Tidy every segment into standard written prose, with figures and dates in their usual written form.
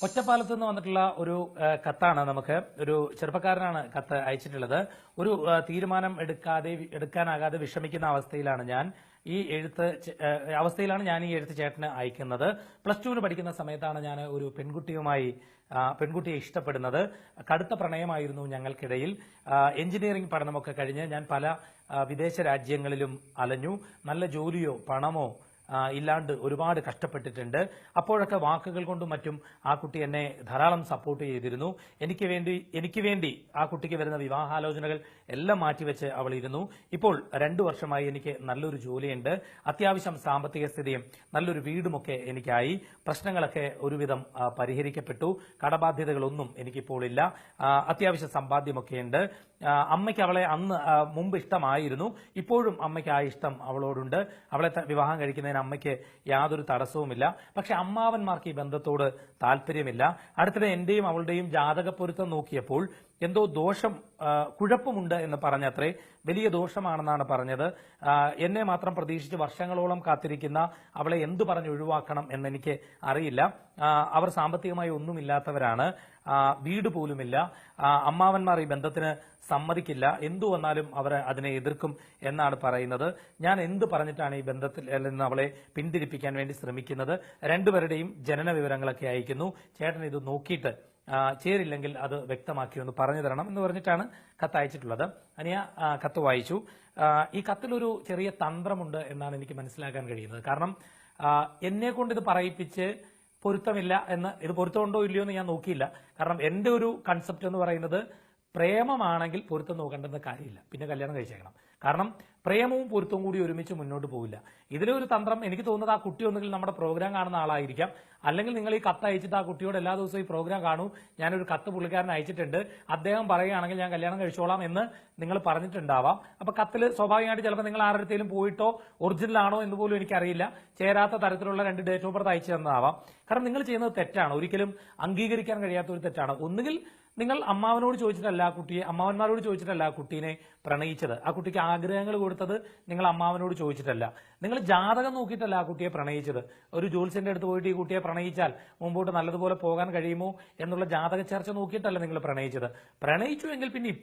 ഒറ്റപ്പാലത്ത് നിന്ന് വന്നിട്ടുള്ള ഒരു കത്താണ്. നമുക്ക് ഒരു ചെറുപ്പക്കാരനാണ് കത്ത് അയച്ചിട്ടുള്ളത്. ഒരു തീരുമാനം എടുക്കാനാകാതെ വിഷമിക്കുന്ന അവസ്ഥയിലാണ് ഞാൻ ഈ എഴുത്ത് ചേട്ടന് അയക്കുന്നത്. +2 പഠിക്കുന്ന സമയത്താണ് ഞാൻ ഒരു പെൺകുട്ടിയെ ഇഷ്ടപ്പെടുന്നത്. കടുത്ത പ്രണയമായിരുന്നു ഞങ്ങൾക്കിടയിൽ. എഞ്ചിനീയറിംഗ് പഠനമൊക്കെ കഴിഞ്ഞ് ഞാൻ പല വിദേശ രാജ്യങ്ങളിലും അലഞ്ഞു. നല്ല ജോലിയോ പണമോ ഇല്ലാണ്ട് ഒരുപാട് കഷ്ടപ്പെട്ടിട്ടുണ്ട്. അപ്പോഴൊക്കെ വാക്കുകൾ കൊണ്ടും മറ്റും ആ കുട്ടി എന്നെ ധാരാളം സപ്പോർട്ട് ചെയ്തിരുന്നു. എനിക്ക് വേണ്ടി ആ കുട്ടിക്ക് വരുന്ന വിവാഹാലോചനകൾ എല്ലാം മാറ്റിവെച്ച് അവൾ ഇരുന്നു. ഇപ്പോൾ 2 വർഷമായി എനിക്ക് നല്ലൊരു ജോലിയുണ്ട്. അത്യാവശ്യം സാമ്പത്തിക സ്ഥിതിയും നല്ലൊരു വീടുമൊക്കെ എനിക്കായി. പ്രശ്നങ്ങളൊക്കെ ഒരുവിധം പരിഹരിക്കപ്പെട്ടു. കടബാധ്യതകളൊന്നും എനിക്കിപ്പോൾ ഇല്ല. അത്യാവശ്യ സമ്പാദ്യമൊക്കെയുണ്ട്. അമ്മയ്ക്ക് അവളെ മുമ്പ് ഇഷ്ടമായിരുന്നു. ഇപ്പോഴും അമ്മയ്ക്ക് ആ ഇഷ്ടം അവളോടുണ്ട്. അവളെ വിവാഹം കഴിക്കുന്നതിന് അമ്മയ്ക്ക് യാതൊരു തടസ്സവുമില്ല. പക്ഷെ അമ്മാവന്മാർക്ക് ഈ ബന്ധത്തോട് താല്പര്യമില്ല. അടുത്തിടെ എന്റെയും അവളുടെയും ജാതക പൊരുത്തം നോക്കിയപ്പോൾ എന്തോ കുഴപ്പമുണ്ട് എന്ന് പറഞ്ഞത്രേ. വലിയ ദോഷമാണെന്നാണ് പറഞ്ഞത്. എന്നെ മാത്രം പ്രതീക്ഷിച്ച് വർഷങ്ങളോളം കാത്തിരിക്കുന്ന അവളെ എന്തു പറഞ്ഞ് ഒഴിവാക്കണം എന്നെനിക്ക് അറിയില്ല. അവർ സാമ്പത്തികമായി ഒന്നുമില്ലാത്തവരാണ്. വീട് പോലുമില്ല. അമ്മാവന്മാർ ഈ ബന്ധത്തിന് സമ്മതിക്കില്ല. എന്തു വന്നാലും അവർ അതിനെ എതിർക്കും എന്നാണ് പറയുന്നത്. ഞാൻ എന്ത് പറഞ്ഞിട്ടാണ് ഈ ബന്ധത്തിൽ നിന്ന് അവളെ പിന്തിരിപ്പിക്കാൻ വേണ്ടി ശ്രമിക്കുന്നത്? രണ്ടുപേരുടെയും ജനന വിവരങ്ങളൊക്കെ അയക്കുന്നു. ചേട്ടൻ ഇത് നോക്കിയിട്ട് ചേരില്ലെങ്കിൽ അത് വ്യക്തമാക്കി ഒന്ന് പറഞ്ഞു തരണം എന്ന് പറഞ്ഞിട്ടാണ് കത്ത് അയച്ചിട്ടുള്ളത്. അനിയ കത്ത് വായിച്ചു. ഈ കത്തിലൊരു ചെറിയ തന്ത്രമുണ്ട് എന്നാണ് എനിക്ക് മനസ്സിലാക്കാൻ കഴിയുന്നത്. കാരണം എന്നെ കൊണ്ട് ഇത് പറയിപ്പിച്ച് പൊരുത്തമില്ല ഇത് പൊരുത്തമുണ്ടോ ഇല്ലയോ എന്ന് ഞാൻ നോക്കിയില്ല. കാരണം എന്റെ ഒരു കൺസെപ്റ്റ് എന്ന് പറയുന്നത് പ്രേമമാണെങ്കിൽ പൊരുത്തം നോക്കേണ്ടെന്ന കാര്യമില്ല, പിന്നെ കല്യാണം കഴിച്ചേക്കണം. കാരണം പ്രേമവും പൊരുത്തവും കൂടി ഒരുമിച്ച് മുന്നോട്ട് പോവില്ല. ഇതിലൊരു തന്ത്രം എനിക്ക് തോന്നുന്നത് ആ കുട്ടി ഒന്നുകിൽ നമ്മുടെ പ്രോഗ്രാം കാണുന്ന ആളായിരിക്കാം, അല്ലെങ്കിൽ നിങ്ങൾ ഈ കത്ത് അയച്ചിട്ട് ആ കുട്ടിയോട് എല്ലാ ദിവസവും ഈ പ്രോഗ്രാം കാണൂ, ഞാനൊരു കത്ത് പുള്ളിക്കാരൻ അയച്ചിട്ടുണ്ട്, അദ്ദേഹം പറയുകയാണെങ്കിൽ ഞാൻ കല്യാണം കഴിച്ചോളാം എന്ന് നിങ്ങൾ പറഞ്ഞിട്ടുണ്ടാവാം. അപ്പൊ കത്തിൽ സ്വാഭാവികമായിട്ട് ചിലപ്പോൾ നിങ്ങൾ ആരുടെയും പോയിട്ടോ ഒറിജിനൽ ആണോ എന്ന് പോലും എനിക്കറിയില്ല, ചേരാത്ത തരത്തിലുള്ള 2 ഡേറ്റ് ഓഫ് ബർത്ത് അയച്ചു തന്നതാവാം. കാരണം നിങ്ങൾ ചെയ്യുന്നത് തെറ്റാണ്, ഒരിക്കലും അംഗീകരിക്കാൻ കഴിയാത്ത ഒരു തെറ്റാണ്. ഒന്നുകിൽ നിങ്ങൾ അമ്മാവനോട് ചോദിച്ചിട്ടല്ല ആ കുട്ടിയെ, അമ്മാവന്മാരോട് ചോദിച്ചിട്ടല്ല ആ കുട്ടീനെ പ്രണയിച്ചത്. ആ കുട്ടിക്ക് ആഗ്രഹങ്ങൾ കൊടുത്തത് നിങ്ങൾ അമ്മാവനോട് ചോദിച്ചിട്ടല്ല. നിങ്ങൾ ജാതകം നോക്കിയിട്ടല്ല ആ കുട്ടിയെ പ്രണയിച്ചത്. ഒരു ജോത്സ്യന്റെ അടുത്ത് പോയിട്ട് ഈ കുട്ടിയെ പ്രണയിച്ചാൽ മുമ്പോട്ട് നല്ലതുപോലെ പോകാൻ കഴിയുമോ എന്നുള്ള ജാതക ചർച്ച നോക്കിയിട്ടല്ല നിങ്ങൾ പ്രണയിച്ചത്. പ്രണയിച്ചു എങ്കിൽ പിന്നെ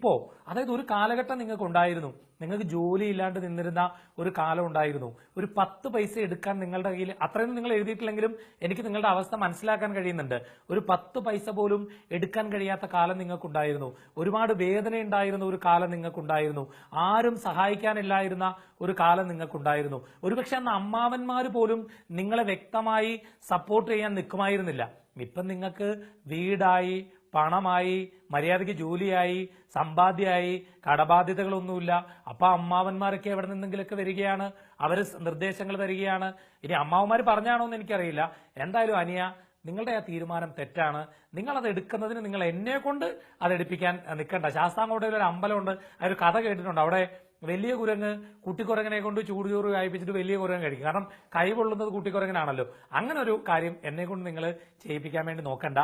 അതായത് ഒരു കാലഘട്ടം നിങ്ങൾക്ക് ഉണ്ടായിരുന്നു. നിങ്ങൾക്ക് ജോലി ഇല്ലാണ്ട് നിന്നിരുന്ന ഒരു കാലം ഉണ്ടായിരുന്നു. ഒരു 10 പൈസ എടുക്കാൻ നിങ്ങളുടെ കയ്യിൽ, അത്രയൊന്നും നിങ്ങൾ എഴുതിയിട്ടില്ലെങ്കിലും എനിക്ക് നിങ്ങളുടെ അവസ്ഥ മനസ്സിലാക്കാൻ കഴിയുന്നുണ്ട്. ഒരു 10 പൈസ പോലും എടുക്കാൻ കഴിയാത്ത കാലം നിങ്ങൾക്കുണ്ടായിരുന്നു. ഒരുപാട് വേദന ഉണ്ടായിരുന്ന ഒരു കാലം നിങ്ങൾക്കുണ്ടായിരുന്നു. ആരും സഹായിക്കാനില്ലായിരുന്ന ഒരു കാലം നിങ്ങൾക്കുണ്ടായിരുന്നു. ഒരുപക്ഷെ അന്ന് അമ്മാവന്മാർ പോലും നിങ്ങളെ വ്യക്തമായി സപ്പോർട്ട് ചെയ്യാൻ നിൽക്കുമായിരുന്നില്ല. ഇപ്പം നിങ്ങൾക്ക് വീടായി, പണമായി, മര്യാദയ്ക്ക് ജോലിയായി, സമ്പാദ്യമായി, കടബാധ്യതകളൊന്നുമില്ല. അപ്പൊ അമ്മാവന്മാരൊക്കെ എവിടെ നിന്നെങ്കിലൊക്കെ വരികയാണ്, അവർ നിർദ്ദേശങ്ങൾ തരികയാണ്. ഇനി അമ്മാവന്മാർ പറഞ്ഞാണോ എന്ന് എനിക്കറിയില്ല. എന്തായാലും അനിയ, നിങ്ങളുടെ ആ തീരുമാനം തെറ്റാണ്. നിങ്ങൾ അത് എടുക്കുന്നതിന് നിങ്ങൾ എന്നെ കൊണ്ട് അത് എടുപ്പിക്കാൻ നിൽക്കണ്ട. ശാസ്താംകോട്ടയിൽ ഒരു അമ്പലമുണ്ട്, അതൊരു കഥ കേട്ടിട്ടുണ്ട്. അവിടെ വലിയ കുരങ്ങ് കുട്ടിക്കുരങ്ങനെ കൊണ്ട് ചൂടുചോറ് കഴിപ്പിച്ചിട്ട് വലിയ കുരങ്ങ് കഴിക്കും. കാരണം കൈ പൊള്ളുന്നത് കുട്ടിക്കുരങ്ങനാണല്ലോ. അങ്ങനെ ഒരു കാര്യം എന്നെ കൊണ്ട് നിങ്ങൾ ചെയ്യിപ്പിക്കാൻ വേണ്ടി നോക്കണ്ട.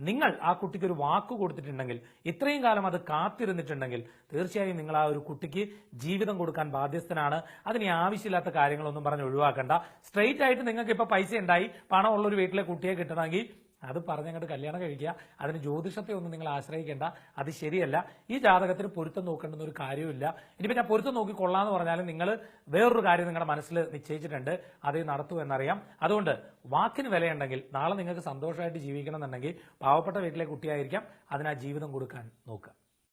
നിങ്ങൾ ആ കുട്ടിക്ക് ഒരു വാക്ക് കൊടുത്തിട്ടുണ്ടെങ്കിൽ, ഇത്രയും കാലം അത് കാത്തിരുന്നിട്ടുണ്ടെങ്കിൽ, തീർച്ചയായും നിങ്ങൾ ആ ഒരു കുട്ടിക്ക് ജീവിതം കൊടുക്കാൻ ബാധ്യസ്ഥനാണ്. അതിന് ആവശ്യമില്ലാത്ത കാര്യങ്ങളൊന്നും പറഞ്ഞ് ഒഴിവാക്കണ്ട. സ്ട്രെയിറ്റ് ആയിട്ട് നിങ്ങൾക്ക് ഇപ്പൊ പൈസ ഉണ്ടായി, പണമുള്ള ഒരു വീട്ടിലെ കുട്ടിയെ കിട്ടണമെങ്കിൽ അത് പറഞ്ഞങ്ങോട്ട് കല്യാണം കഴിക്കുക. അതിന് ജ്യോതിഷത്തെ ഒന്നും നിങ്ങൾ ആശ്രയിക്കേണ്ട, അത് ശരിയല്ല. ഈ ജാതകത്തിന് പൊരുത്തം നോക്കേണ്ടുന്ന ഒരു കാര്യമില്ല. ഇനിയിപ്പോൾ ഞാൻ പൊരുത്തം നോക്കി കൊള്ളാന്ന് പറഞ്ഞാലും നിങ്ങൾ വേറൊരു കാര്യം നിങ്ങളുടെ മനസ്സിൽ നിശ്ചയിച്ചിട്ടുണ്ട്, അത് നടത്തൂ എന്നറിയാം. അതുകൊണ്ട് വാക്കിന് വിലയുണ്ടെങ്കിൽ നാളെ നിങ്ങൾക്ക് സന്തോഷമായിട്ട് ജീവിക്കണം എന്നുണ്ടെങ്കിൽ പാവപ്പെട്ട വീട്ടിലെ കുട്ടിയായിരിക്കാം, അതിന് ആ ജീവിതം കൊടുക്കാൻ നോക്കുക.